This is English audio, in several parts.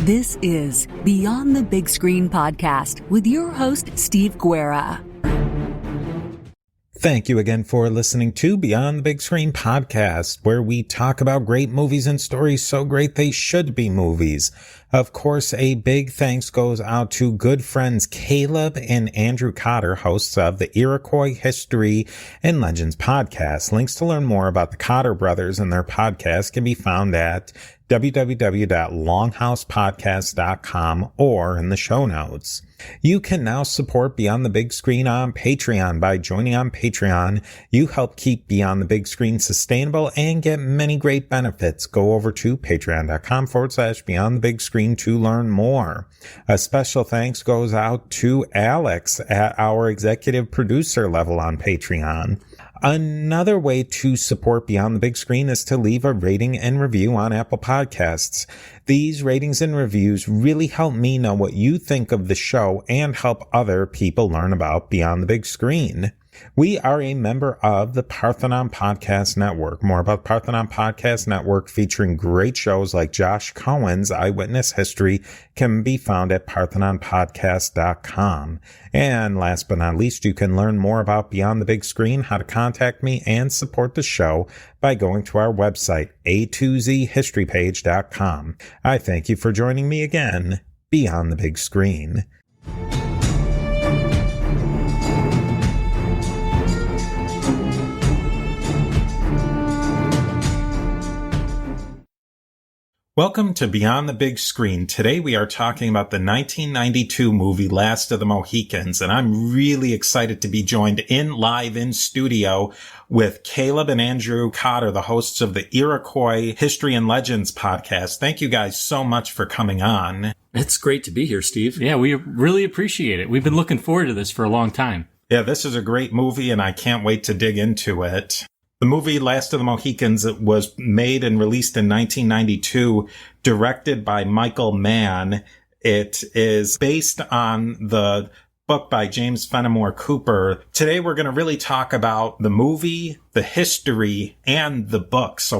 This is Beyond the Big Screen podcast with your host, Steve Guerra. Thank you again for listening to Beyond the Big Screen podcast, where we talk about great movies and stories so great they should be movies. Of course, a big thanks goes out to good friends Caleb and Andrew Cotter, hosts of the Iroquois History and Legends podcast. Links to learn more about the Cotter brothers and their podcast can be found at www.longhousepodcast.com or in the show notes. You can now support Beyond the Big Screen on Patreon. By joining on Patreon, you help keep Beyond the Big Screen sustainable and get many great benefits. Go over to patreon.com/Beyond the Big Screen to learn more. A special thanks goes out to Alex at our executive producer level on Patreon. Another way to support Beyond the Big Screen is to leave a rating and review on Apple Podcasts. These ratings and reviews really help me know what you think of the show and help other people learn about Beyond the Big Screen. We are a member of the Parthenon Podcast Network. More about Parthenon Podcast Network featuring great shows like Josh Cohen's Eyewitness History can be found at parthenonpodcast.com. And last but not least, you can learn more about Beyond the Big Screen, how to contact me, and support the show by going to our website, a2zhistorypage.com. I thank you for joining me again, Beyond the Big Screen. Welcome to Beyond the Big Screen. Today we are talking about the 1992 movie Last of the Mohicans, and I'm really excited to be joined live in studio with Caleb and Andrew Cotter, the hosts of the Iroquois History and Legends podcast. Thank you guys so much for coming on. It's great to be here, Steve. Yeah, we really appreciate it. We've been looking forward to this for a long time. Yeah, this is a great movie, and I can't wait to dig into it. The movie Last of the Mohicans was made and released in 1992, directed by Michael Mann. It is based on the book by James Fenimore Cooper. Today we're going to really talk about the movie, the history, and the book. So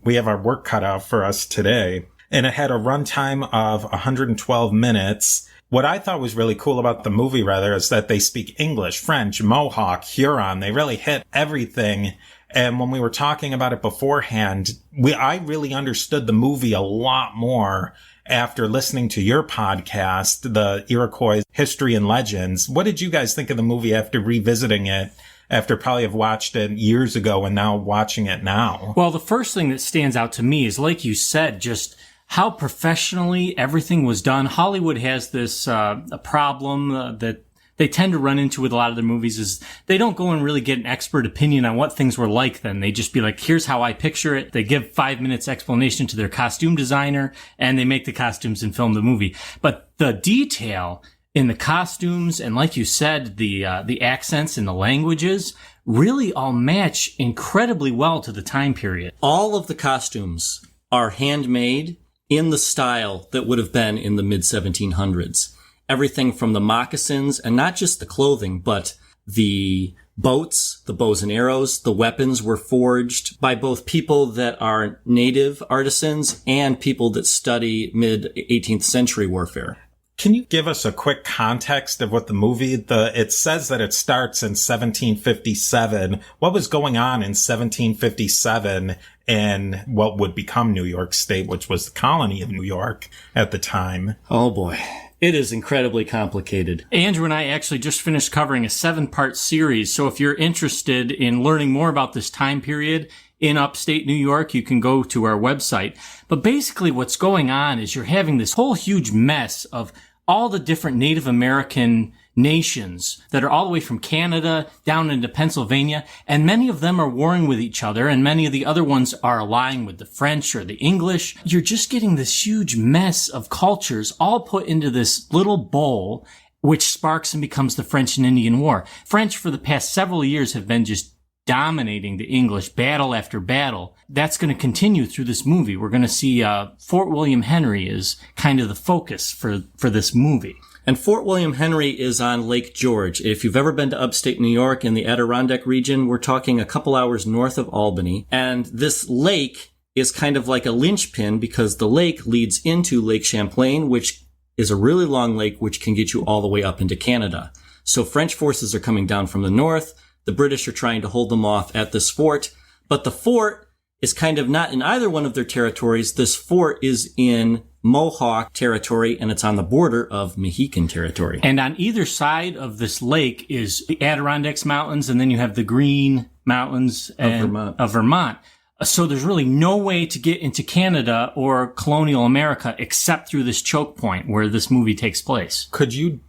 we have our work cut out for us today. And it had a runtime of 112 minutes. What I thought was really cool about the movie, is that they speak English, French, Mohawk, Huron. They really hit everything. And when we were talking about it beforehand, I really understood the movie a lot more after listening to your podcast, the Iroquois History and Legends. What did you guys think of the movie after revisiting it, after probably have watched it years ago and now watching it now? Well, the first thing that stands out to me is, like you said, just how professionally everything was done. Hollywood has this a problem that they tend to run into with a lot of their movies is they don't go and really get an expert opinion on what things were like then. They just be like, here's how I picture it. They give 5 minutes explanation to their costume designer and they make the costumes and film the movie. But the detail in the costumes and, like you said, the accents and the languages really all match incredibly well to the time period. All of the costumes are handmade in the style that would have been in the mid-1700s. Everything from the moccasins, and not just the clothing, but the boats, the bows and arrows, the weapons were forged by both people that are native artisans and people that study mid-18th century warfare. Can you give us a quick context of what the movie, it says that it starts in 1757. What was going on in 1757 in what would become New York State, which was the colony of New York at the time? Oh boy. It is incredibly complicated. Andrew and I actually just finished covering a 7-part series. So if you're interested in learning more about this time period in upstate New York, you can go to our website. But basically what's going on is you're having this whole huge mess of all the different Native American nations that are all the way from Canada down into Pennsylvania, and many of them are warring with each other, and many of the other ones are allying with the French or the English. You're just getting this huge mess of cultures all put into this little bowl, which sparks and becomes the French and Indian War. French for the past several years have been just dominating the English battle after battle. That's going to continue through this movie. We're going to see Fort William Henry is kind of the focus for this movie. And Fort William Henry is on Lake George. If you've ever been to upstate New York in the Adirondack region, we're talking a couple hours north of Albany. And this lake is kind of like a linchpin because the lake leads into Lake Champlain, which is a really long lake, which can get you all the way up into Canada. So French forces are coming down from the north. The British are trying to hold them off at this fort, but the fort is kind of not in either one of their territories. This fort is in Mohawk territory, and it's on the border of Mohican territory. And on either side of this lake is the Adirondacks Mountains, and then you have the Green Mountains of Vermont. So there's really no way to get into Canada or colonial America except through this choke point where this movie takes place. Could you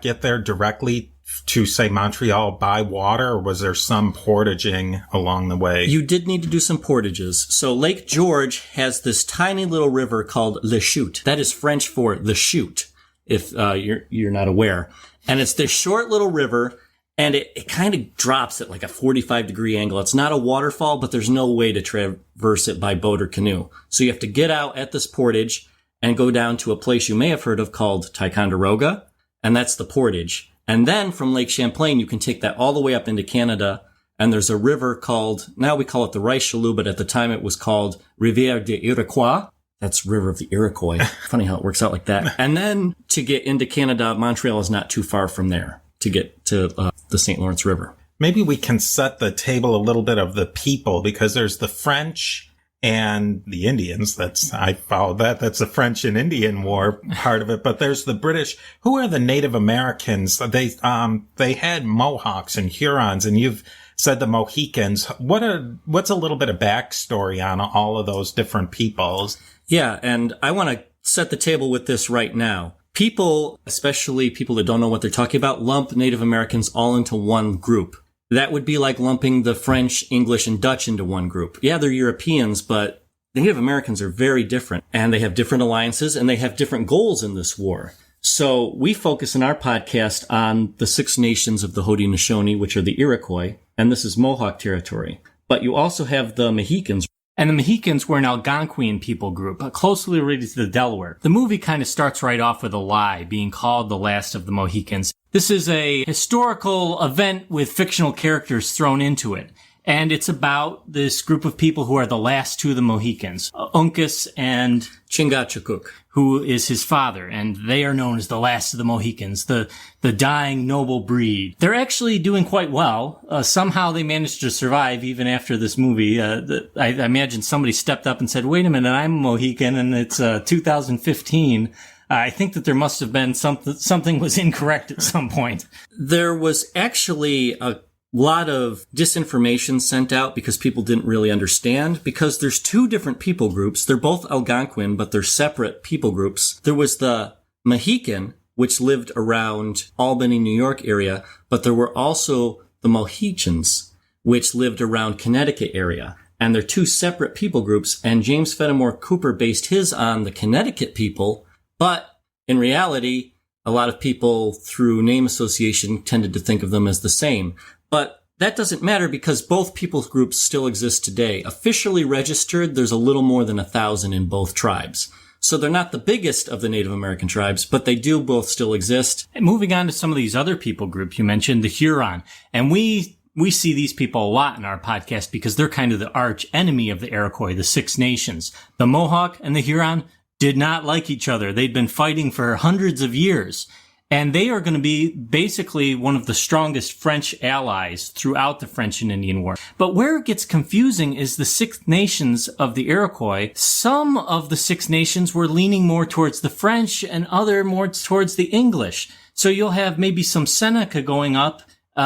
get there directly to, say, Montreal by water, or was there some portaging along the way? You did need to do some portages. So Lake George has this tiny little river called Le Chute. That is French for the chute, if you're not aware. And it's this short little river, and it kind of drops at like a 45-degree angle. It's not a waterfall, but there's no way to traverse it by boat or canoe. So you have to get out at this portage and go down to a place you may have heard of called Ticonderoga, and that's the portage. And then from Lake Champlain, you can take that all the way up into Canada. And there's a river called, now we call it the Richelieu, but at the time it was called Rivière des Iroquois. That's River of the Iroquois. Funny how it works out like that. And then to get into Canada, Montreal is not too far from there to get to the St. Lawrence River. Maybe we can set the table a little bit of the people, because there's the French and the Indians. I followed that. That's the French and Indian War part of it. But there's the British. Who are the Native Americans? They had Mohawks and Hurons, and you've said the Mohicans. What's a little bit of backstory on all of those different peoples? Yeah. And I want to set the table with this right now. People, especially people that don't know what they're talking about, lump Native Americans all into one group. That would be like lumping the French, English, and Dutch into one group. Yeah, they're Europeans, but the Native Americans are very different, and they have different alliances, and they have different goals in this war. So we focus in our podcast on the Six Nations of the Haudenosaunee, which are the Iroquois, and this is Mohawk territory. But you also have the Mohicans. And the Mohicans were an Algonquian people group, closely related to the Delaware. The movie kind of starts right off with a lie, being called the last of the Mohicans. This is a historical event with fictional characters thrown into it. And it's about this group of people who are the last two of the Mohicans, Uncas and Chingachgook, who is his father. And they are known as the last of the Mohicans, the dying noble breed. They're actually doing quite well. Somehow they managed to survive even after this movie. I imagine somebody stepped up and said, wait a minute, I'm a Mohican and it's 2015. I think that there must have been something was incorrect at some point. There was actually a lot of disinformation sent out because people didn't really understand, because there's two different people groups. They're both Algonquin, but they're separate people groups. There was the Mohican, which lived around Albany, New York area, but there were also the Mohicans, which lived around Connecticut area. And they're two separate people groups, and James Fenimore Cooper based his on the Connecticut people, but in reality, a lot of people through name association tended to think of them as the same. But that doesn't matter because both people groups still exist today. Officially registered, there's a little more than 1,000 in both tribes. So they're not the biggest of the Native American tribes, but they do both still exist. And moving on to some of these other people groups, you mentioned the Huron. And we see these people a lot in our podcast because they're kind of the arch enemy of the Iroquois, the Six Nations. The Mohawk and the Huron did not like each other. They'd been fighting for hundreds of years. And they are going to be basically one of the strongest French allies throughout the French and Indian War. But where it gets confusing is the Six Nations of the Iroquois. Some of the Six Nations were leaning more towards the French and other more towards the English. So you'll have maybe some Seneca going up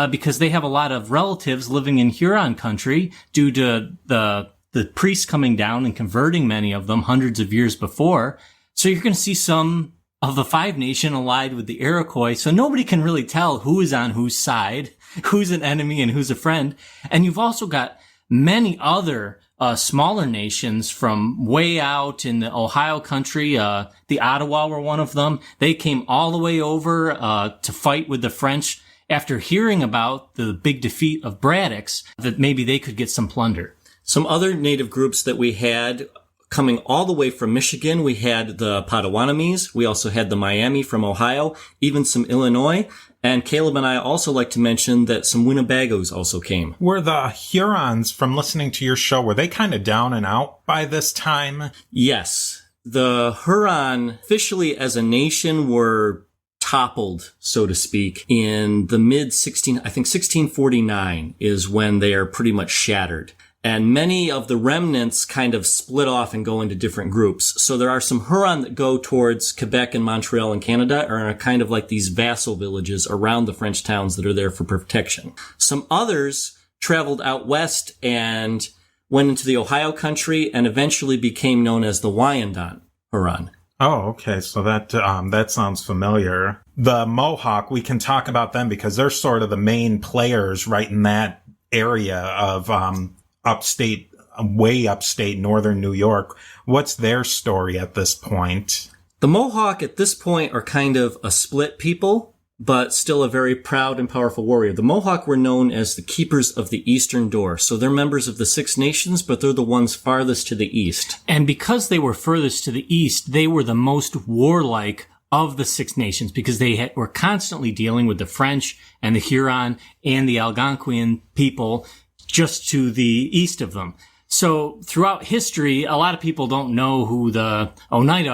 because they have a lot of relatives living in Huron country due to the priests coming down and converting many of them hundreds of years before. So you're going to see some of the Five Nation allied with the Iroquois, so nobody can really tell who is on whose side, who's an enemy and who's a friend. And you've also got many other smaller nations from way out in the Ohio country. The Ottawa were one of them. They came all the way over to fight with the French after hearing about the big defeat of Braddock's, that maybe they could get some plunder. Some other native groups that we had coming all the way from Michigan. We had the Potawatomis. We also had the Miami from Ohio, even some Illinois. And Caleb and I also like to mention that some Winnebagos also came. Were the Hurons, from listening to your show, were they kind of down and out by this time? Yes. The Huron, officially as a nation, were toppled, so to speak, in the I think 1649 is when they are pretty much shattered. And many of the remnants kind of split off and go into different groups. So there are some Huron that go towards Quebec and Montreal and Canada, or are kind of like these vassal villages around the French towns that are there for protection. Some others traveled out west and went into the Ohio country and eventually became known as the Wyandot Huron. Oh, okay. So that sounds familiar. The Mohawk, we can talk about them because they're sort of the main players right in that area of way upstate northern New York. What's their story at this point? The Mohawk at this point are kind of a split people, but still a very proud and powerful warrior. The Mohawk were known as the keepers of the Eastern Door. So they're members of the Six Nations, but they're the ones farthest to the east. And because they were furthest to the east, they were the most warlike of the Six Nations because they were constantly dealing with the French and the Huron and the Algonquian people just to the east of them. So throughout history, a lot of people don't know who the Oneida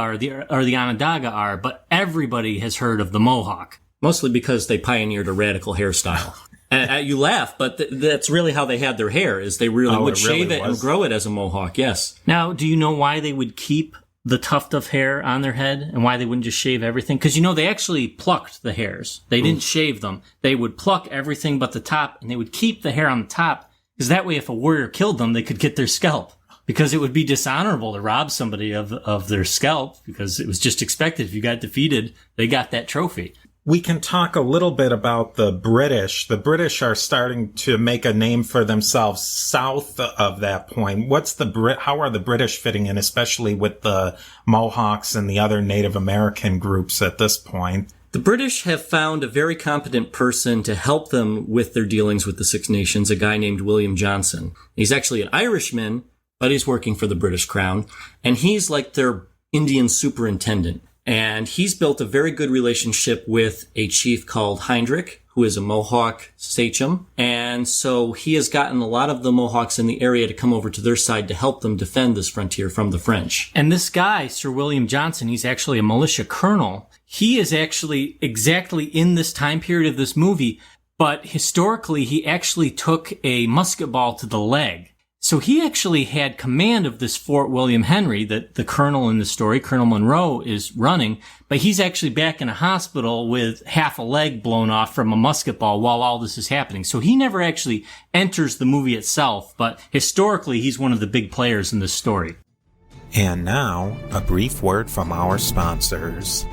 or the Onondaga are, but everybody has heard of the Mohawk. Mostly because they pioneered a radical hairstyle. And you laugh, but that's really how they had their hair, is they really would shave it and grow it as a mohawk, yes. Now, do you know why they would keep the tuft of hair on their head and why they wouldn't just shave everything? Because, they actually plucked the hairs. They didn't shave them. They would pluck everything but the top, and they would keep the hair on the top, because that way if a warrior killed them, they could get their scalp. Because it would be dishonorable to rob somebody of their scalp, because it was just expected if you got defeated, they got that trophy. We can talk a little bit about the British. The British are starting to make a name for themselves south of that point. How are the British fitting in, especially with the Mohawks and the other Native American groups at this point? The British have found a very competent person to help them with their dealings with the Six Nations, a guy named William Johnson. He's actually an Irishman, but he's working for the British Crown, and he's like their Indian superintendent. And he's built a very good relationship with a chief called Heinrich, who is a Mohawk sachem. And so he has gotten a lot of the Mohawks in the area to come over to their side to help them defend this frontier from the French. And this guy, Sir William Johnson, he's actually a militia colonel. He is actually exactly in this time period of this movie, but historically he actually took a musket ball to the leg. So he actually had command of this Fort William Henry that the colonel in the story, Colonel Monroe, is running, but he's actually back in a hospital with half a leg blown off from a musket ball while all this is happening. So he never actually enters the movie itself, but historically he's one of the big players in this story. And now, a brief word from our sponsors.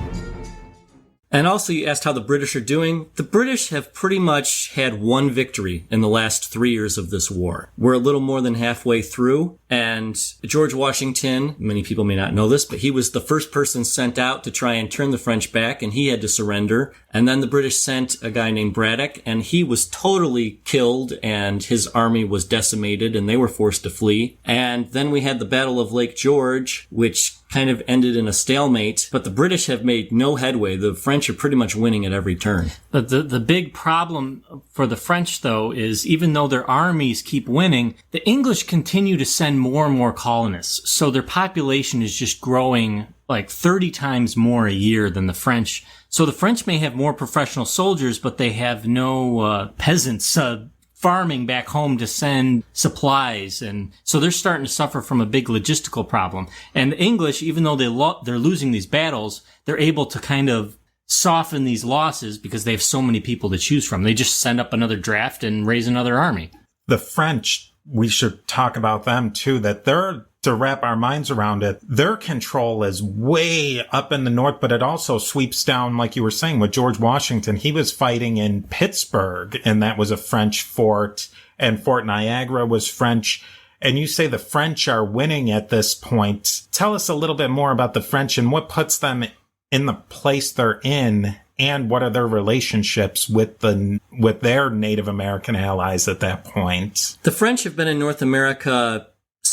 And also, you asked how the British are doing. The British have pretty much had one victory in the last 3 years of this war. We're a little more than halfway through, and George Washington, many people may not know this, but he was the first person sent out to try and turn the French back, and he had to surrender. And then the British sent a guy named Braddock, and he was totally killed, and his army was decimated, and they were forced to flee. And then we had the Battle of Lake George, which kind of ended in a stalemate, but the British have made no headway. The French are pretty much winning at every turn. But the big problem for the French, though, is even though their armies keep winning, the English continue to send more and more colonists. So their population is just growing like 30 times more a year than the French. So the French may have more professional soldiers, but they have no peasants farming back home to send supplies. And so they're starting to suffer from a big logistical problem. And the English, even though they're losing these battles, they're able to kind of soften these losses because they have so many people to choose from. They just send up another draft and raise another army. The French, we should talk about them too, that to wrap our minds around it, their control is way up in the north, but it also sweeps down, like you were saying, with George Washington. He was fighting in Pittsburgh, and that was a French fort, and Fort Niagara was French. And you say the French are winning at this point. Tell us a little bit more about the French and what puts them in the place they're in, and what are their relationships with their Native American allies at that point? The French have been in North America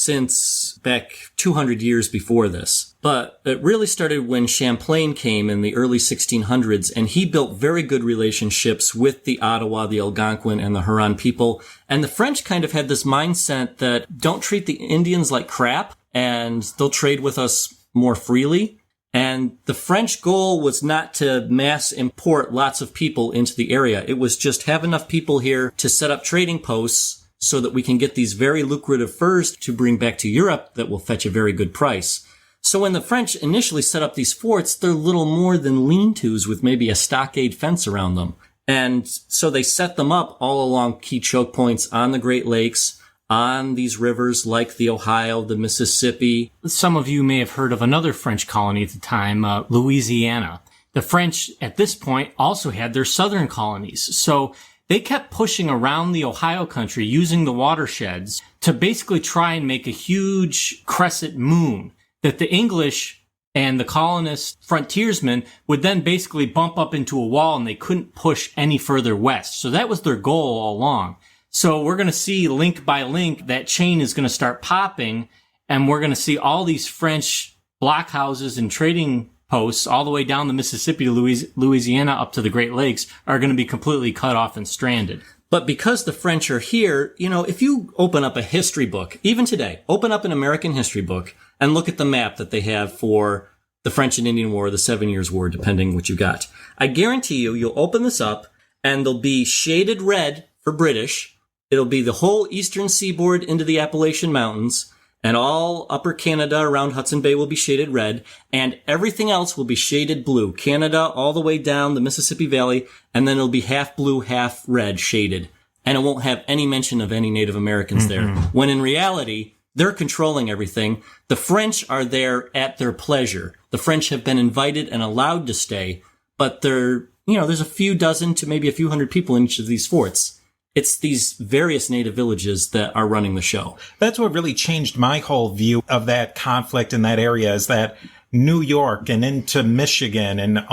since back 200 years before this. But it really started when Champlain came in the early 1600s, and he built very good relationships with the Ottawa, the Algonquin, and the Huron people. And the French kind of had this mindset that don't treat the Indians like crap, and they'll trade with us more freely. And the French goal was not to mass import lots of people into the area. It was just have enough people here to set up trading posts so that we can get these very lucrative furs to bring back to Europe that will fetch a very good price. So when the French initially set up these forts, they're little more than lean-tos with maybe a stockade fence around them. And so they set them up all along key choke points on the Great Lakes, on these rivers like the Ohio, the Mississippi. Some of you may have heard of another French colony at the time, Louisiana. The French at this point also had their southern colonies. So they kept pushing around the Ohio country using the watersheds to basically try and make a huge crescent moon that the English and the colonist frontiersmen would then basically bump up into a wall, and they couldn't push any further west. So that was their goal all along. So we're going to see link by link that chain is going to start popping, and we're going to see all these French blockhouses and trading posts all the way down the Mississippi to Louisiana up to the Great Lakes are going to be completely cut off and stranded. But because the French are here, if you open up a history book, even today, open up an American history book and look at the map that they have for the French and Indian War, the 7 Years' War, depending what you got. I guarantee you'll open this up and there'll be shaded red for British. It'll be the whole eastern seaboard into the Appalachian Mountains, and all upper Canada around Hudson Bay will be shaded red, and everything else will be shaded blue. Canada all the way down the Mississippi Valley, and then it'll be half blue, half red shaded. And it won't have any mention of any Native Americans there. When in reality, they're controlling everything. The French are there at their pleasure. The French have been invited and allowed to stay, but there's a few dozen to maybe a few hundred people in each of these forts. It's these various native villages that are running the show. That's what really changed my whole view of that conflict in that area, is that New York and into Michigan and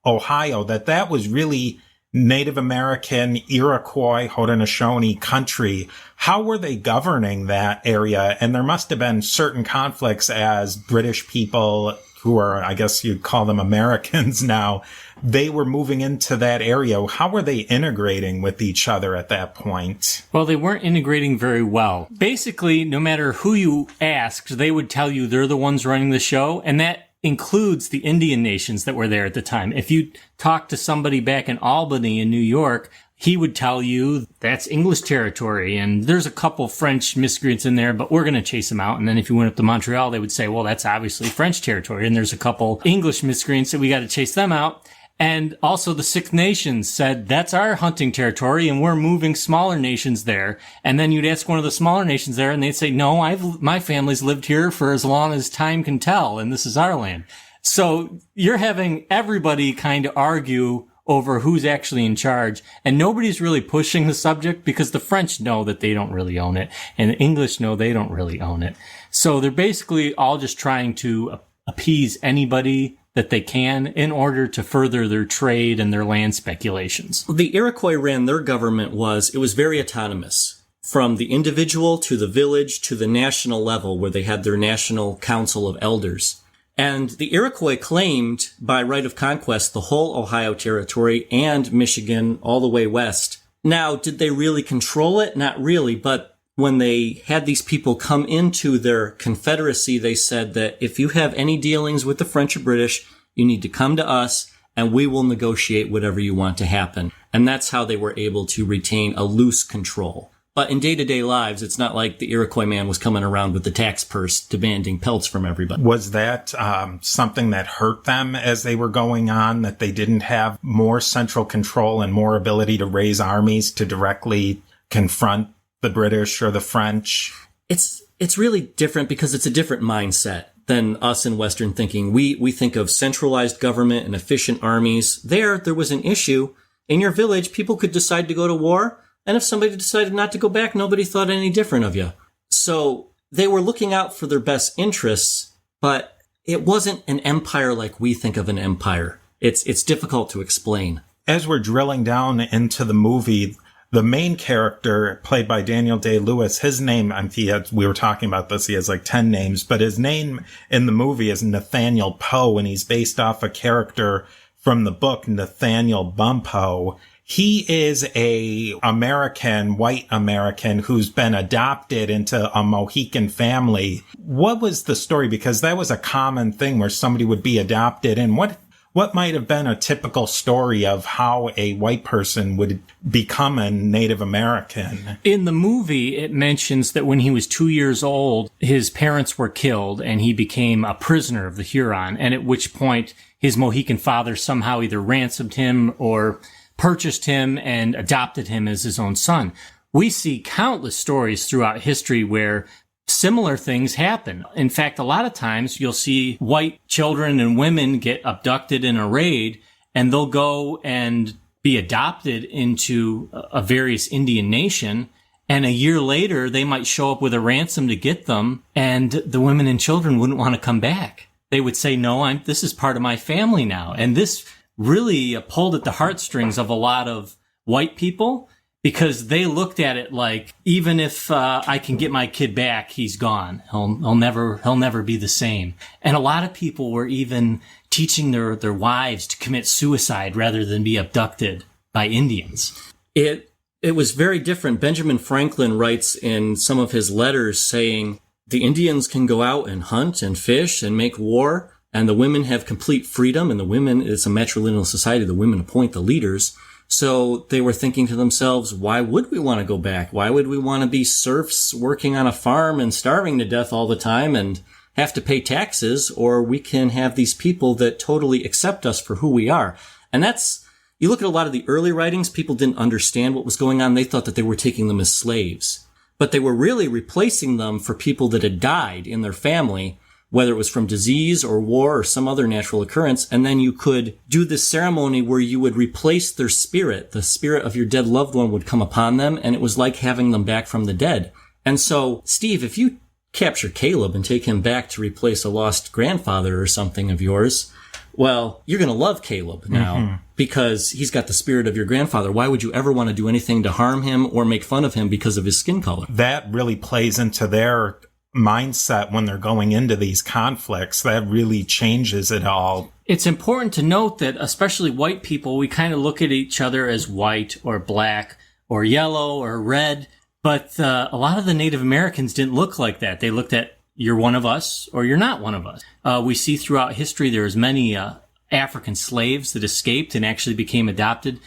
Ohio, that was really Native American, Iroquois, Haudenosaunee country. How were they governing that area? And there must have been certain conflicts as British people, who are, I guess you'd call them Americans now, they were moving into that area. How were they integrating with each other at that point? Well, they weren't integrating very well. Basically, no matter who you asked, they would tell you they're the ones running the show, and that includes the Indian nations that were there at the time. If you talk to somebody back in Albany in New York, he would tell you that's English territory, and there's a couple French miscreants in there, but we're going to chase them out. And then if you went up to Montreal, they would say, well, that's obviously French territory, and there's a couple English miscreants that we got to chase them out. And also the Six Nations said, that's our hunting territory, and we're moving smaller nations there. And then you'd ask one of the smaller nations there, and they'd say, no, my family's lived here for as long as time can tell, and this is our land. So you're having everybody kind of argue over who's actually in charge, and nobody's really pushing the subject because the French know that they don't really own it, and the English know they don't really own it. So they're basically all just trying to appease anybody that they can in order to further their trade and their land speculations. The Iroquois ran their government it was very autonomous, from the individual to the village to the national level, where they had their national council of elders. And the Iroquois claimed by right of conquest the whole Ohio territory and Michigan all the way west. Now, did they really control it? Not really, but when they had these people come into their confederacy, they said that if you have any dealings with the French or British, you need to come to us and we will negotiate whatever you want to happen. And that's how they were able to retain a loose control. But in day-to-day lives, it's not like the Iroquois man was coming around with the tax purse demanding pelts from everybody. Was that something that hurt them as they were going on, that they didn't have more central control and more ability to raise armies to directly confront the British or the French? It's really different because it's a different mindset than us in Western thinking. We think of centralized government and efficient armies. There was an issue. In your village, people could decide to go to war, and if somebody decided not to go back, nobody thought any different of you. So they were looking out for their best interests, but it wasn't an empire like we think of an empire. It's difficult to explain. As we're drilling down into the movie, the main character, played by Daniel Day-Lewis, his name, we were talking about this, he has like 10 names, but his name in the movie is Nathaniel Poe, and he's based off a character from the book Nathaniel Bumppo. He is white American who's been adopted into a Mohican family. What was the story? Because that was a common thing where somebody would be adopted, and what might have been a typical story of how a white person would become a Native American? In the movie, it mentions that when he was 2 years old, his parents were killed and he became a prisoner of the Huron, and at which point his Mohican father somehow either ransomed him or purchased him and adopted him as his own son. We see countless stories throughout history where similar things happen. In fact, a lot of times you'll see white children and women get abducted in a raid, and they'll go and be adopted into a various Indian nation. And a year later, they might show up with a ransom to get them, and the women and children wouldn't want to come back. They would say, no, this is part of my family now. And this really pulled at the heartstrings of a lot of white people, because they looked at it like, even if I can get my kid back, he's gone. He'll never be the same. And a lot of people were even teaching their wives to commit suicide rather than be abducted by Indians. It was very different. Benjamin Franklin writes in some of his letters saying, the Indians can go out and hunt and fish and make war, and the women have complete freedom, and the women, it's a matrilineal society, the women appoint the leaders. So they were thinking to themselves, why would we want to go back? Why would we want to be serfs working on a farm and starving to death all the time and have to pay taxes? Or we can have these people that totally accept us for who we are. And you look at a lot of the early writings, people didn't understand what was going on. They thought that they were taking them as slaves, but they were really replacing them for people that had died in their family, whether it was from disease or war or some other natural occurrence. And then you could do this ceremony where you would replace their spirit. The spirit of your dead loved one would come upon them, and it was like having them back from the dead. And so, Steve, if you capture Caleb and take him back to replace a lost grandfather or something of yours, well, you're going to love Caleb now because he's got the spirit of your grandfather. Why would you ever want to do anything to harm him or make fun of him because of his skin color? That really plays into their mindset when they're going into these conflicts. That really changes it all. It's important to note that especially white people, we kind of look at each other as white or black or yellow or red, but a lot of the Native Americans didn't look like that. They looked at, you're one of us or you're not one of us. We see throughout history there's many African slaves that escaped and actually became adopted.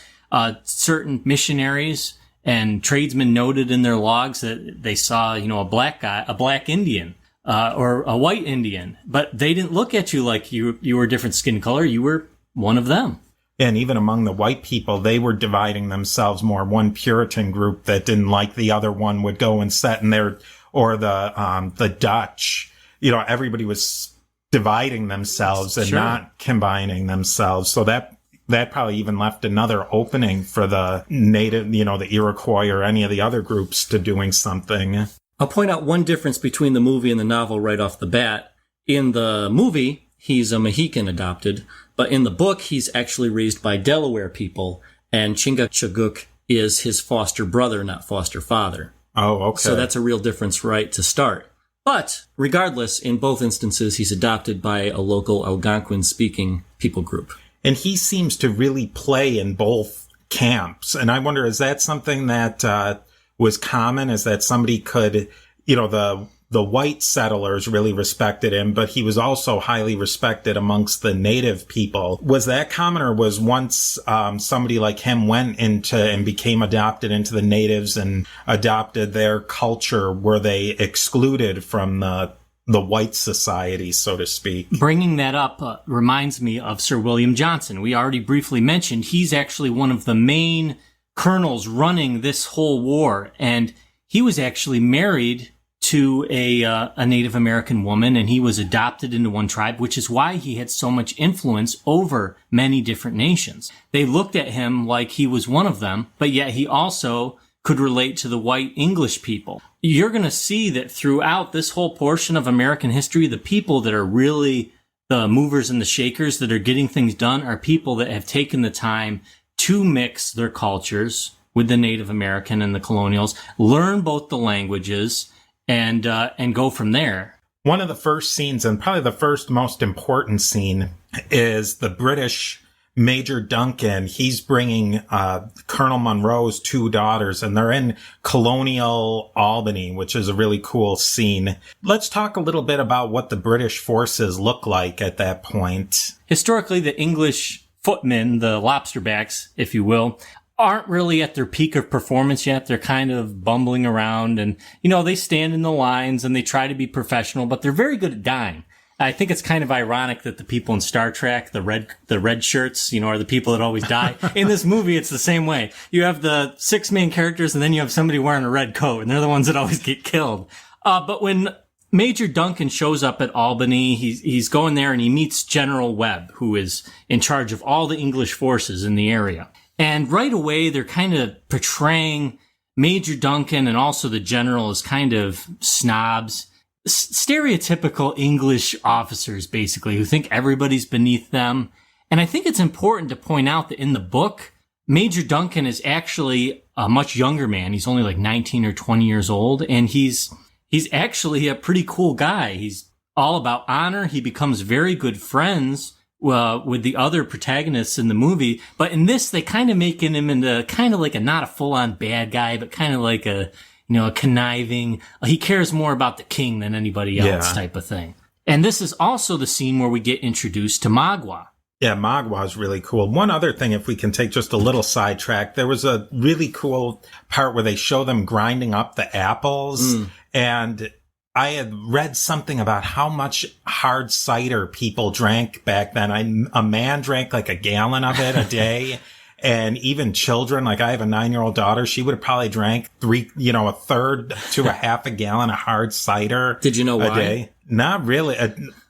Certain missionaries and tradesmen noted in their logs that they saw, a black Indian, or a white Indian, but they didn't look at you like you were a different skin color. You were one of them. And even among the white people, they were dividing themselves more. One Puritan group that didn't like the other one would go and set in there, or the Dutch, everybody was dividing themselves and not combining themselves. So that probably even left another opening for the native, the Iroquois or any of the other groups to doing something. I'll point out one difference between the movie and the novel right off the bat. In the movie, he's a Mohican adopted, but in the book, he's actually raised by Delaware people, and Chingachgook is his foster brother, not foster father. Oh, okay. So that's a real difference right to start. But regardless, in both instances, he's adopted by a local Algonquin-speaking people group. And he seems to really play in both camps. And I wonder, is that something that was common? Is that somebody could, the white settlers really respected him, but he was also highly respected amongst the native people. Was that common, or was once somebody like him went into and became adopted into the natives and adopted their culture, were they excluded from the white society, so to speak? Bringing that up reminds me of Sir William Johnson. We already briefly mentioned he's actually one of the main colonels running this whole war, and he was actually married to a Native American woman, and he was adopted into one tribe, which is why he had so much influence over many different nations. They looked at him like he was one of them, but yet he also could relate to the white English people. You're going to see that throughout this whole portion of American history, the people that are really the movers and the shakers that are getting things done are people that have taken the time to mix their cultures, with the Native American and the colonials, learn both the languages, and go from there. One of the first scenes, and probably the first most important scene, is the British Major Duncan. He's bringing Colonel Monroe's 2 daughters, and they're in colonial Albany, which is a really cool scene. Let's talk a little bit about what the British forces look like at that point. Historically, the English footmen, the lobsterbacks, if you will, aren't really at their peak of performance yet. They're kind of bumbling around, and, they stand in the lines and they try to be professional, but they're very good at dying. I think it's kind of ironic that the people in Star Trek, the red shirts, are the people that always die. In this movie, it's the same way. You have the 6 main characters, and then you have somebody wearing a red coat, and they're the ones that always get killed. But when Major Duncan shows up at Albany, he's going there and he meets General Webb, who is in charge of all the English forces in the area. And right away, they're kind of portraying Major Duncan and also the general as kind of snobs. Stereotypical English officers, basically, who think everybody's beneath them. And I think it's important to point out that in the book, Major Duncan is actually a much younger man. He's only like 19 or 20 years old, and he's actually a pretty cool guy. He's all about honor. He becomes very good friends with the other protagonists in the movie. But in this, they kind of making him into kind of like not a full-on bad guy, but kind of like a conniving, he cares more about the king than anybody else type of thing. And this is also the scene where we get introduced to Magua. Yeah, Magua is really cool. One other thing, if we can take just a little sidetrack, there was a really cool part where they show them grinding up the apples. And I had read something about how much hard cider people drank back then. A man drank like a gallon of it a day. And even children, like I have a 9-year-old daughter, she would have probably drank a third to a half a gallon of hard cider. Did you know why? A day. Not really.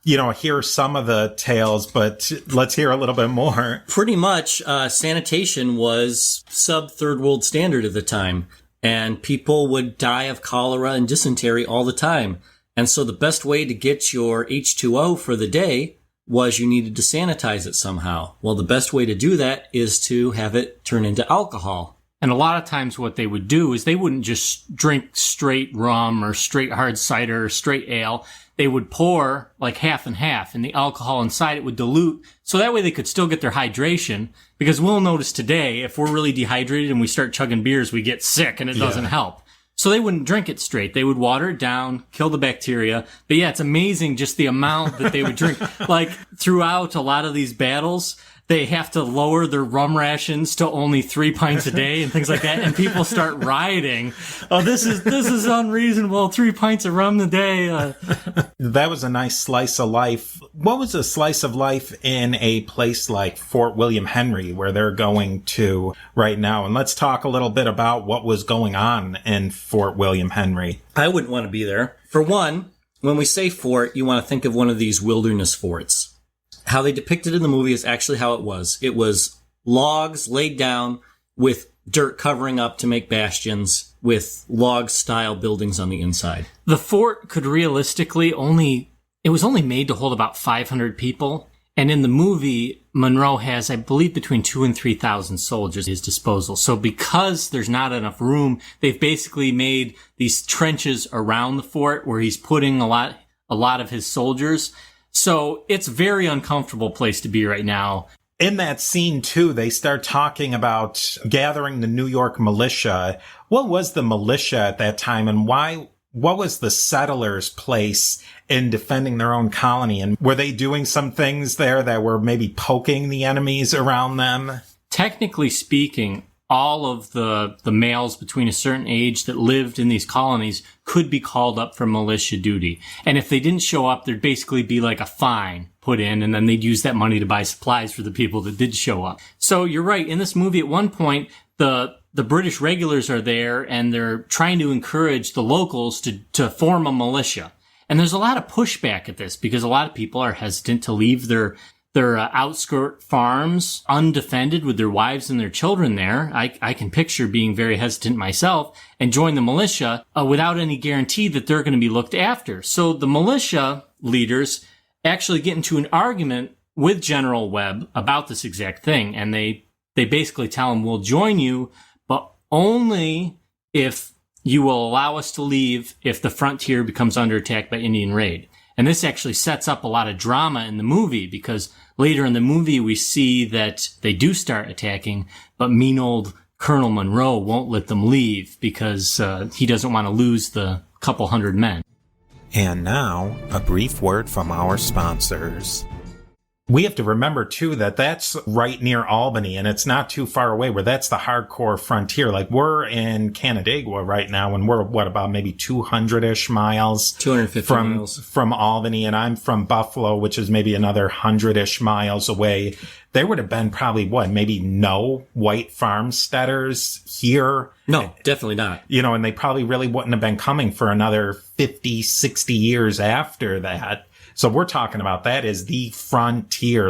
Hear some of the tales, but let's hear a little bit more. Pretty much, sanitation was sub-third world standard at the time, and people would die of cholera and dysentery all the time. And so the best way to get your H2O for the day was you needed to sanitize it somehow. Well, the best way to do that is to have it turn into alcohol. And a lot of times what they would do is they wouldn't just drink straight rum or straight hard cider or straight ale. They would pour like half and half, and the alcohol inside it would dilute, so that way they could still get their hydration. Because we'll notice today, if we're really dehydrated and we start chugging beers, we get sick and it doesn't help. So they wouldn't drink it straight. They would water it down, kill the bacteria. But yeah, it's amazing just the amount that they would drink. Like throughout a lot of these battles, they have to lower their rum rations to only 3 pints a day and things like that. And people start rioting. Oh, this is unreasonable. 3 pints of rum a day. That was a nice slice of life. What was a slice of life in a place like Fort William Henry, where they're going to right now? And let's talk a little bit about what was going on in Fort William Henry. I wouldn't want to be there. For one, when we say fort, you want to think of one of these wilderness forts. How they depict it in the movie is actually how it was. It was logs laid down with dirt covering up to make bastions with log-style buildings on the inside. The fort could realistically it was only made to hold about 500 people. And in the movie, Monroe has, I believe, between 2,000 and 3,000 soldiers at his disposal. So because there's not enough room, they've basically made these trenches around the fort where he's putting a lot of his soldiers. So it's a very uncomfortable place to be right now. In that scene, too, they start talking about gathering the New York militia. What was the militia at that time, and what was the settlers' place in defending their own colony? And were they doing some things there that were maybe poking the enemies around them? Technically speaking, all of the males between a certain age that lived in these colonies could be called up for militia duty. And if they didn't show up, there'd basically be like a fine put in, and then they'd use that money to buy supplies for the people that did show up. So you're right. In this movie, at one point, the British regulars are there, and they're trying to encourage the locals to form a militia. And there's a lot of pushback at this because a lot of people are hesitant to leave their outskirt farms undefended with their wives and their children there. I can picture being very hesitant myself and join the militia without any guarantee that they're going to be looked after. So the militia leaders actually get into an argument with General Webb about this exact thing. And they basically tell him, we'll join you, but only if you will allow us to leave if the frontier becomes under attack by Indian raid. And this actually sets up a lot of drama in the movie, because later in the movie we see that they do start attacking, but mean old Colonel Monroe won't let them leave because he doesn't want to lose the couple hundred men. And now, a brief word from our sponsors. We have to remember, too, that that's right near Albany, and it's not too far away, where that's the hardcore frontier. Like, we're in Canandaigua right now, and we're, about maybe 200-ish miles? 250 miles. From Albany, and I'm from Buffalo, which is maybe another 100-ish miles away. There would have been probably, maybe no white farmsteaders here? No, definitely not. And they probably really wouldn't have been coming for another 50, 60 years after that. So we're talking about that as the frontier.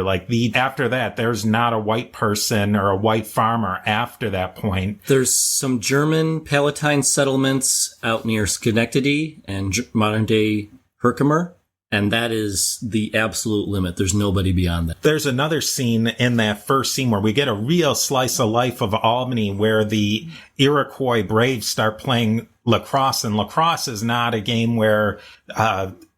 After that, there's not a white person or a white farmer after that point. There's some German Palatine settlements out near Schenectady and modern day Herkimer. And that is the absolute limit. There's nobody beyond that. There's another scene in that first scene where we get a real slice of life of Albany, where the Iroquois Braves start playing lacrosse. And lacrosse is not a game where,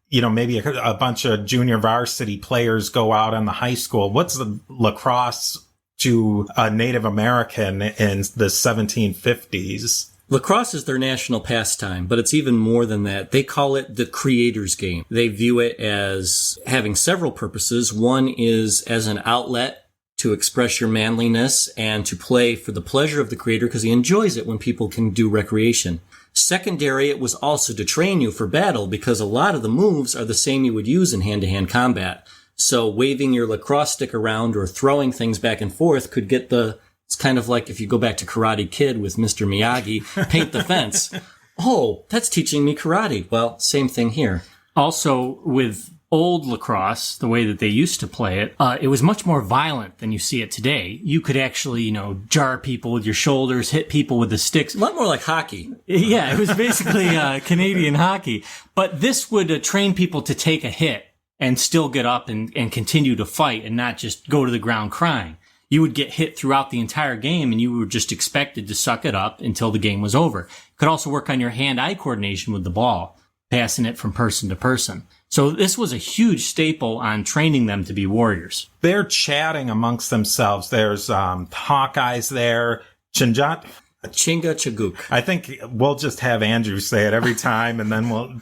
maybe a bunch of junior varsity players go out in the high school. What's the lacrosse to a Native American in the 1750s? Lacrosse is their national pastime, but it's even more than that. They call it the creator's game. They view it as having several purposes. One is as an outlet to express your manliness and to play for the pleasure of the creator, because he enjoys it when people can do recreation. Secondary, it was also to train you for battle, because a lot of the moves are the same you would use in hand-to-hand combat. So waving your lacrosse stick around or throwing things back and forth could get it's kind of like if you go back to Karate Kid with Mr. Miyagi, paint the fence. Oh, that's teaching me karate. Well, same thing here. Also, with old lacrosse, the way that they used to play it, it was much more violent than you see it today. You could actually, jar people with your shoulders, hit people with the sticks. A lot more like hockey. Yeah, it was basically Canadian hockey. But this would train people to take a hit and still get up and continue to fight and not just go to the ground crying. You would get hit throughout the entire game, and you were just expected to suck it up until the game was over. You could also work on your hand-eye coordination with the ball, passing it from person to person. So this was a huge staple on training them to be warriors. They're chatting amongst themselves. There's Hawkeyes there, Chinjat. Chinga Chaguk. I think we'll just have Andrew say it every time, and then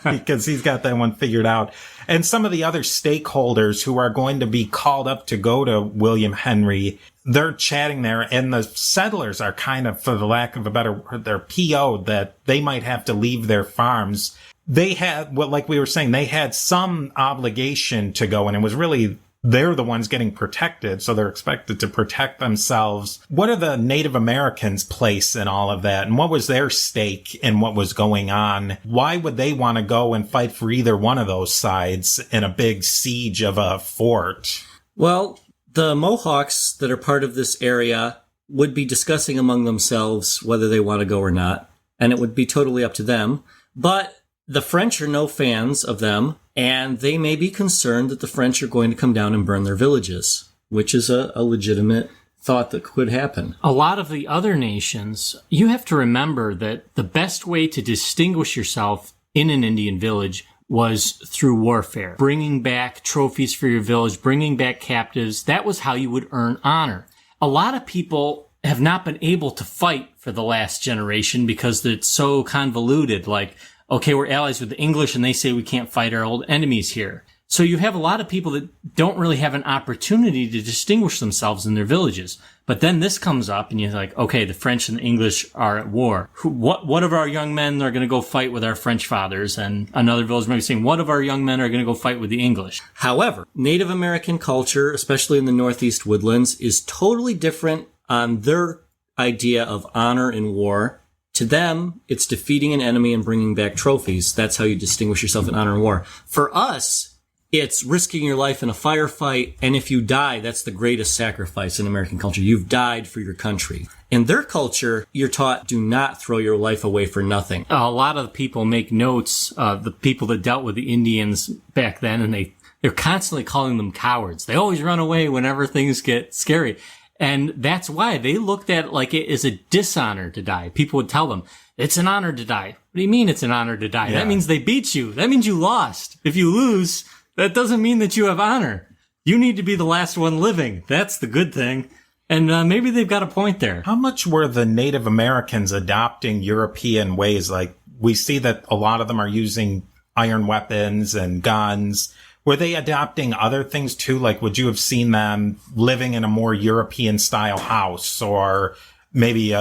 because he's got that one figured out. And some of the other stakeholders who are going to be called up to go to William Henry, they're chatting there, and the settlers are kind of, for the lack of a better word, they're PO'd that they might have to leave their farms. They had, like we were saying, they had some obligation to go, and it was really, they're the ones getting protected, so they're expected to protect themselves. What are the Native Americans' place in all of that, and what was their stake in what was going on? Why would they want to go and fight for either one of those sides in a big siege of a fort? Well, the Mohawks that are part of this area would be discussing among themselves whether they want to go or not, and it would be totally up to them. But the French are no fans of them, and they may be concerned that the French are going to come down and burn their villages, which is a legitimate thought that could happen. A lot of the other nations, you have to remember that the best way to distinguish yourself in an Indian village was through warfare. Bringing back trophies for your village, bringing back captives, that was how you would earn honor. A lot of people have not been able to fight for the last generation because it's so convoluted, like, okay, we're allies with the English and they say we can't fight our old enemies here. So you have a lot of people that don't really have an opportunity to distinguish themselves in their villages. But then this comes up and you're like, okay, the French and the English are at war. What of our young men are going to go fight with our French fathers? And another village may be saying, what of our young men are going to go fight with the English? However, Native American culture, especially in the Northeast woodlands, is totally different on their idea of honor in war. To them, it's defeating an enemy and bringing back trophies. That's how you distinguish yourself in honor and war. For us, it's risking your life in a firefight, and if you die, that's the greatest sacrifice in American culture. You've died for your country. In their culture, you're taught, do not throw your life away for nothing. A lot of people make notes, the people that dealt with the Indians back then, and they're constantly calling them cowards. They always run away whenever things get scary. And that's why they looked at it like it is a dishonor to die. People would tell them, it's an honor to die. What do you mean it's an honor to die? Yeah. That means they beat you. That means you lost. If you lose, that doesn't mean that you have honor. You need to be the last one living. That's the good thing. And maybe they've got a point there. How much were the Native Americans adopting European ways? Like, we see that a lot of them are using iron weapons and guns. Were they adopting other things too? Like, would you have seen them living in a more European style house, or maybe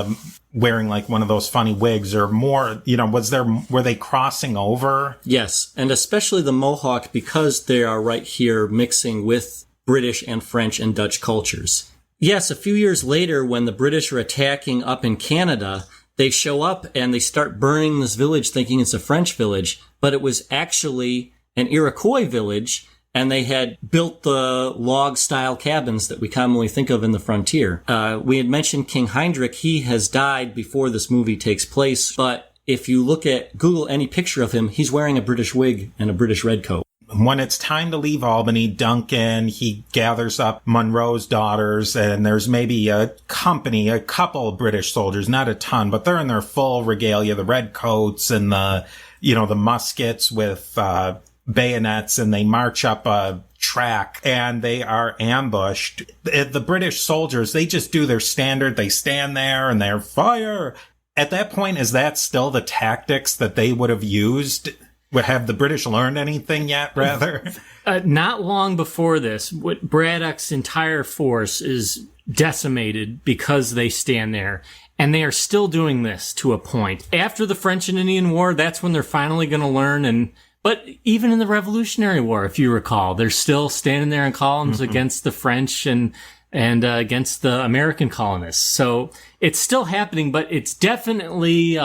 wearing like one of those funny wigs, or more, were they crossing over? Yes, and especially the Mohawk, because they are right here mixing with British and French and Dutch cultures. Yes, a few years later, when the British are attacking up in Canada, they show up and they start burning this village thinking it's a French village, but it was actually an Iroquois village, and they had built the log-style cabins that we commonly think of in the frontier. We had mentioned King Heinrich. He has died before this movie takes place, but if you Google any picture of him, he's wearing a British wig and a British redcoat. When it's time to leave Albany, Duncan, he gathers up Monroe's daughters, and there's maybe a couple British soldiers, not a ton, but they're in their full regalia, the redcoats and the muskets with bayonets, and they march up a track and they are ambushed. The British soldiers, they just do their standard. They stand there and they're fire. At that point, is that still the tactics that they would have used? Have the British learned anything yet, rather? Not long before this, Braddock's entire force is decimated because they stand there. And they are still doing this to a point. After the French and Indian War, that's when they're finally going to learn. But even in the Revolutionary War, if you recall, they're still standing there in columns against the French and against the American colonists. So it's still happening, but it's definitely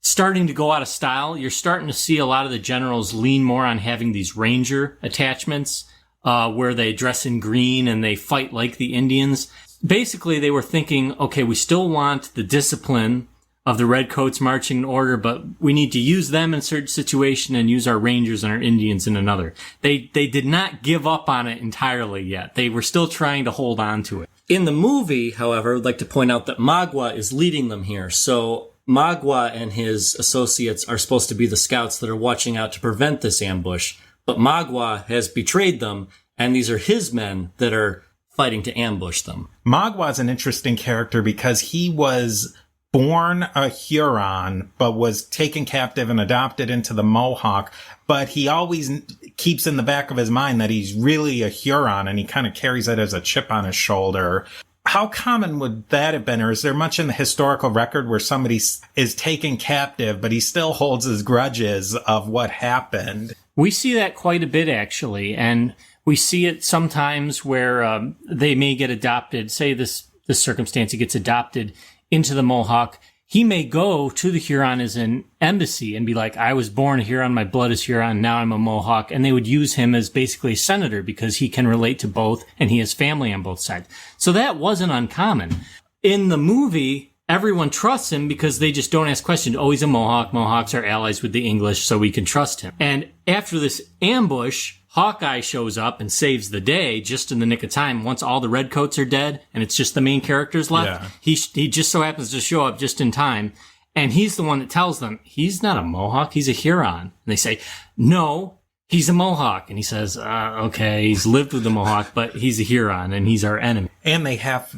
starting to go out of style. You're starting to see a lot of the generals lean more on having these ranger attachments where they dress in green and they fight like the Indians. Basically, they were thinking, okay, we still want the discipline of the redcoats marching in order, but we need to use them in a certain situation and use our rangers and our Indians in another. They did not give up on it entirely yet. They were still trying to hold on to it. In the movie, however, I'd like to point out that Magua is leading them here. So Magua and his associates are supposed to be the scouts that are watching out to prevent this ambush, but Magua has betrayed them, and these are his men that are fighting to ambush them. Magua's an interesting character because he was born a Huron, but was taken captive and adopted into the Mohawk. But he always keeps in the back of his mind that he's really a Huron, and he kind of carries it as a chip on his shoulder. How common would that have been? Or is there much in the historical record where somebody is taken captive, but he still holds his grudges of what happened? We see that quite a bit, actually. And we see it sometimes where they may get adopted. Say this circumstance, he gets adopted into the Mohawk. He may go to the Huron as an embassy and be like, I was born a Huron, my blood is Huron, now I'm a Mohawk. And they would use him as basically a senator because he can relate to both and he has family on both sides. So that wasn't uncommon. In the movie, everyone trusts him because they just don't ask questions. Oh, he's a Mohawk. Mohawks are allies with the English, so we can trust him. And after this ambush, Hawkeye shows up and saves the day just in the nick of time. Once all the redcoats are dead and it's just the main characters left, he just so happens to show up just in time. And he's the one that tells them, he's not a Mohawk, he's a Huron. And they say, no, he's a Mohawk. And he says, okay, he's lived with the Mohawk, but he's a Huron and he's our enemy. And they have,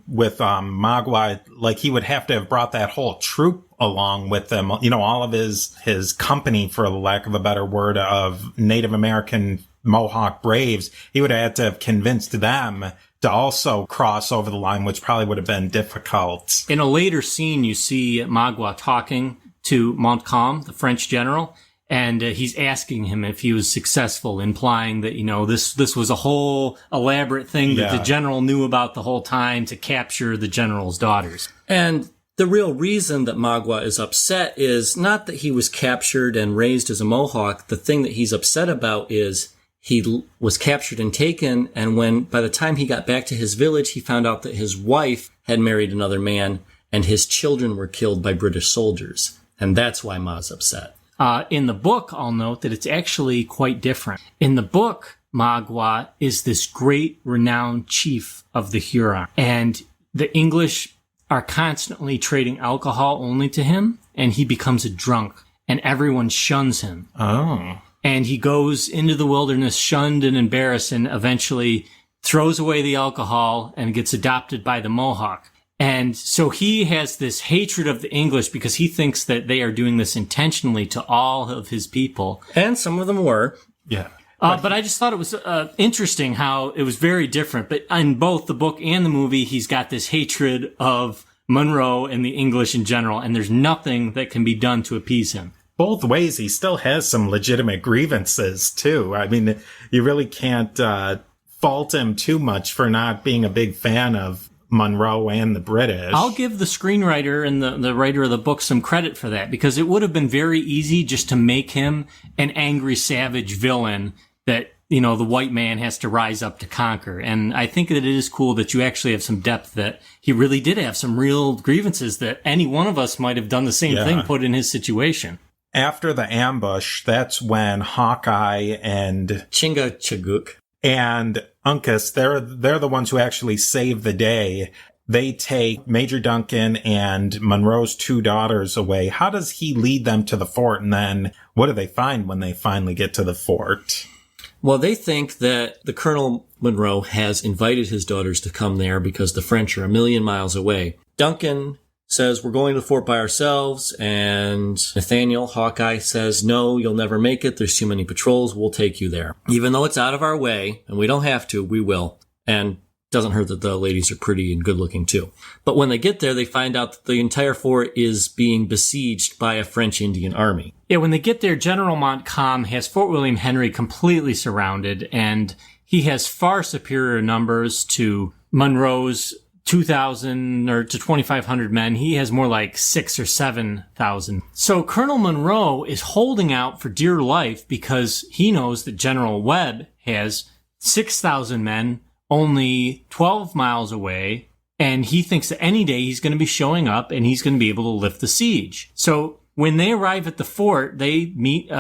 with Magua, like he would have to have brought that whole troop along with them, all of his company, for the lack of a better word, of Native American Mohawk braves. He would have had to have convinced them to also cross over the line, which probably would have been difficult. In a later scene, you see Magua talking to Montcalm, the French general, and he's asking him if he was successful, implying that, this was a whole elaborate thing that the general knew about the whole time to capture the general's daughters. And the real reason that Magua is upset is not that he was captured and raised as a Mohawk. The thing that he's upset about is he was captured and taken, and by the time he got back to his village, he found out that his wife had married another man, and his children were killed by British soldiers. And that's why Ma's upset. In the book, I'll note that it's actually quite different. In the book, Magua is this great renowned chief of the Huron. And the English are constantly trading alcohol only to him, and he becomes a drunk, and everyone shuns him. Oh. And he goes into the wilderness shunned and embarrassed, and eventually throws away the alcohol and gets adopted by the Mohawk. And so he has this hatred of the English because he thinks that they are doing this intentionally to all of his people. And some of them were. Yeah. But I just thought it was interesting how it was very different. But in both the book and the movie, he's got this hatred of Monroe and the English in general, and there's nothing that can be done to appease him. Both ways, he still has some legitimate grievances, too. I mean, you really can't fault him too much for not being a big fan of Monroe and the British. I'll give the screenwriter and the writer of the book some credit for that, because it would have been very easy just to make him an angry, savage villain that, you know, the white man has to rise up to conquer. And I think that it is cool that you actually have some depth, that he really did have some real grievances that any one of us might have done the same thing put in his situation. After the ambush, that's when Hawkeye and Chingachgook and Uncas, they're the ones who actually save the day. They take Major Duncan and Monroe's 2 daughters away. How does he lead them to the fort? And then what do they find when they finally get to the fort? Well, they think that the Colonel Monroe has invited his daughters to come there because the French are 1,000,000 miles away. Duncan says, we're going to the fort by ourselves. And Nathaniel, Hawkeye, says, no, you'll never make it. There's too many patrols. We'll take you there. Even though it's out of our way and we don't have to, we will. And doesn't hurt that the ladies are pretty and good looking too. But when they get there, they find out that the entire fort is being besieged by a French Indian army. Yeah, when they get there, General Montcalm has Fort William Henry completely surrounded, and he has far superior numbers to Monroe's 2,000 or to 2,500 men. He has more like 6,000 or 7,000. So Colonel Monroe is holding out for dear life because he knows that General Webb has 6,000 men only 12 miles away, and he thinks that any day he's going to be showing up and he's going to be able to lift the siege. So when they arrive at the fort, they meet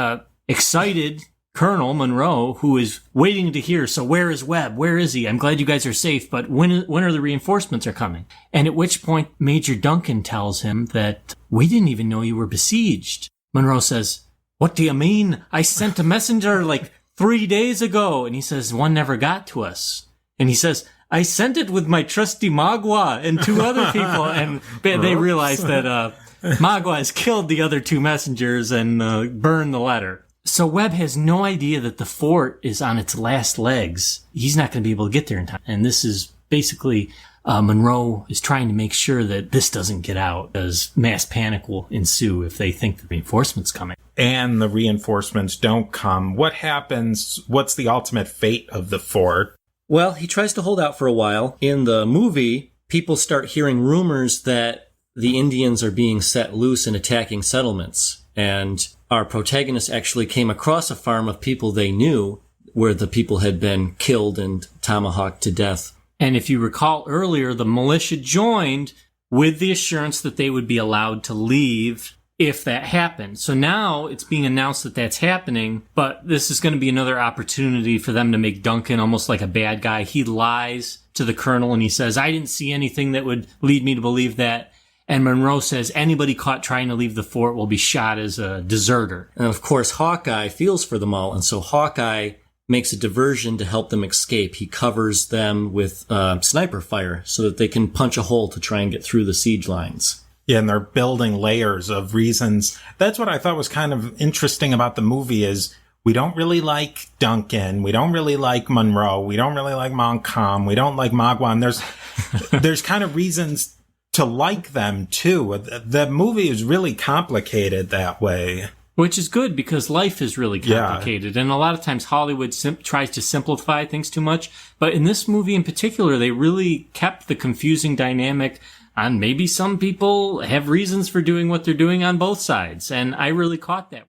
excited Colonel Monroe, who is waiting to hear, so where is Webb? Where is he? I'm glad you guys are safe, but when are the reinforcements are coming? And at which point Major Duncan tells him that we didn't even know you were besieged. Monroe says, what do you mean? I sent a messenger like 3 days ago. And he says, one never got to us. And he says, I sent it with my trusty Magua and 2 other people. And they realize that Magua has killed the other 2 messengers and burned the letter. So Webb has no idea that the fort is on its last legs. He's not going to be able to get there in time. And this is basically Monroe is trying to make sure that this doesn't get out, as mass panic will ensue if they think the reinforcements coming. And the reinforcements don't come. What happens? What's the ultimate fate of the fort? Well, he tries to hold out for a while. In the movie, people start hearing rumors that the Indians are being set loose and attacking settlements. And our protagonist actually came across a farm of people they knew where the people had been killed and tomahawked to death. And if you recall earlier, the militia joined with the assurance that they would be allowed to leave if that happened. So now it's being announced that that's happening, but this is going to be another opportunity for them to make Duncan almost like a bad guy. He lies to the colonel and he says, I didn't see anything that would lead me to believe that. And Monroe says anybody caught trying to leave the fort will be shot as a deserter. And of course, Hawkeye feels for them all. And so Hawkeye makes a diversion to help them escape. He covers them with sniper fire so that they can punch a hole to try and get through the siege lines. Yeah, and they're building layers of reasons. That's what I thought was kind of interesting about the movie is we don't really like Duncan. We don't really like Monroe. We don't really like Montcalm. We don't like Magua. And there's kind of reasons to like them, too. The movie is really complicated that way. Which is good because life is really complicated. Yeah. And a lot of times Hollywood tries to simplify things too much. But in this movie in particular, they really kept the confusing dynamic on maybe some people have reasons for doing what they're doing on both sides. And I really caught that.